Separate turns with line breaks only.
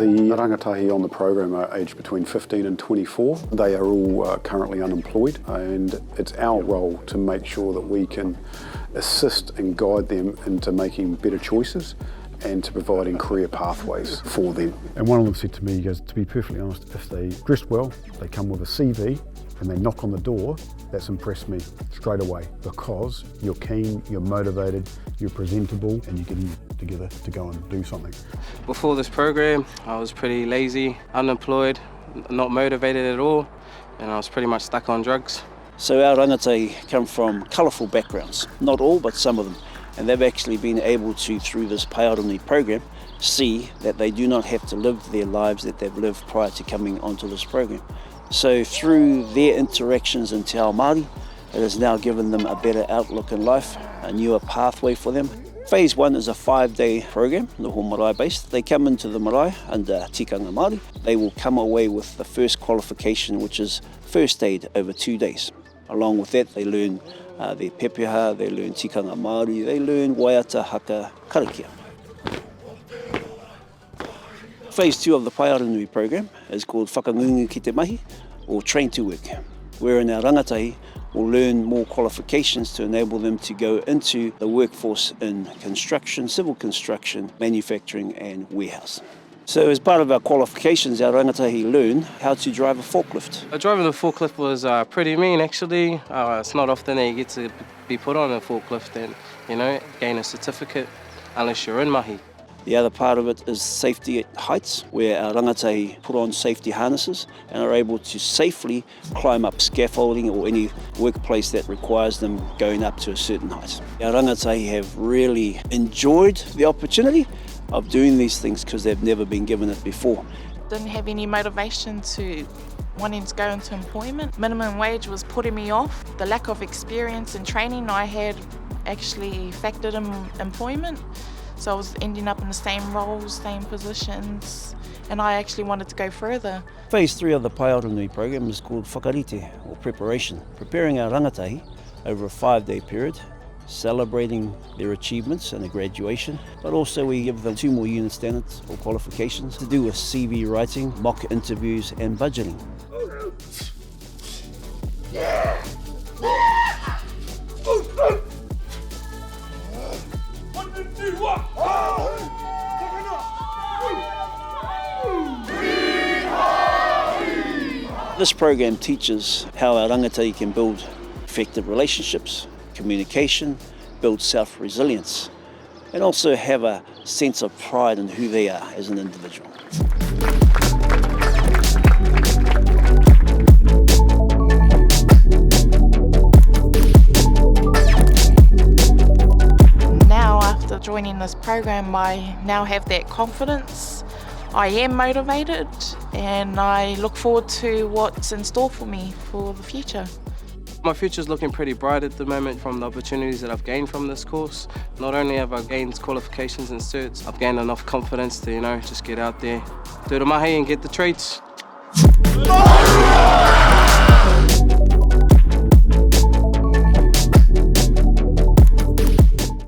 The rangatahi on the program are aged between 15 and 24. They are all currently unemployed, and it's our role to make sure that we can assist and guide them into making better choices and to providing career pathways for them.
And one of them said to me, he goes, to be perfectly honest, if they dress well, they come with a CV and they knock on the door, that's impressed me straight away, because you're keen, you're motivated, you're presentable, and you're getting together to go and do something.
Before this program, I was pretty lazy, unemployed, not motivated at all, and I was pretty much stuck on drugs.
So our rangatahi come from colourful backgrounds, not all, but some of them. And they've actually been able to, through this Paearani program, see that they do not have to live their lives that they've lived prior to coming onto this program. So through their interactions in Te Ao Māori, it has now given them a better outlook in life, a newer pathway for them. Phase 1 is a 5-day program, noho marae based. They come into the marae under tikanga Māori. They will come away with the first qualification, which is first aid over 2 days. Along with that, they learn their pepeha, they learn tikanga Māori, they learn waiata haka karakia. Phase 2 of the Paearani program is called Whakangungu ki te mahi, or Train to Work, wherein our rangatahi will learn more qualifications to enable them to go into the workforce in construction, civil construction, manufacturing and warehouse. So as part of our qualifications, our rangatahi learn how to drive a forklift.
Driving the forklift was pretty mean actually. It's not often that you get to be put on a forklift and, gain a certificate unless you're in mahi.
The other part of it is safety at heights, where our rangatahi put on safety harnesses and are able to safely climb up scaffolding or any workplace that requires them going up to a certain height. Our rangatahi have really enjoyed the opportunity of doing these things because they've never been given it before.
Didn't have any motivation to wanting to go into employment. Minimum wage was putting me off. The lack of experience and training I had actually factored in employment. So I was ending up in the same roles, same positions, and I actually wanted to go further.
Phase 3 of the Paearani program is called whakarite, or preparation, preparing our rangatahi over a 5-day period, celebrating their achievements and their graduation, but also we give them 2 more unit standards or qualifications to do with CV writing, mock interviews and budgeting. This program teaches how our rangatahi can build effective relationships, communication, build self-resilience, and also have a sense of pride in who they are as an individual.
Now, after joining this program, I now have that confidence. I am motivated and I look forward to what's in store for me for the future.
My future's looking pretty bright at the moment from the opportunities that I've gained from this course. Not only have I gained qualifications and certs, I've gained enough confidence to, just get out there, do the mahi and get the trades.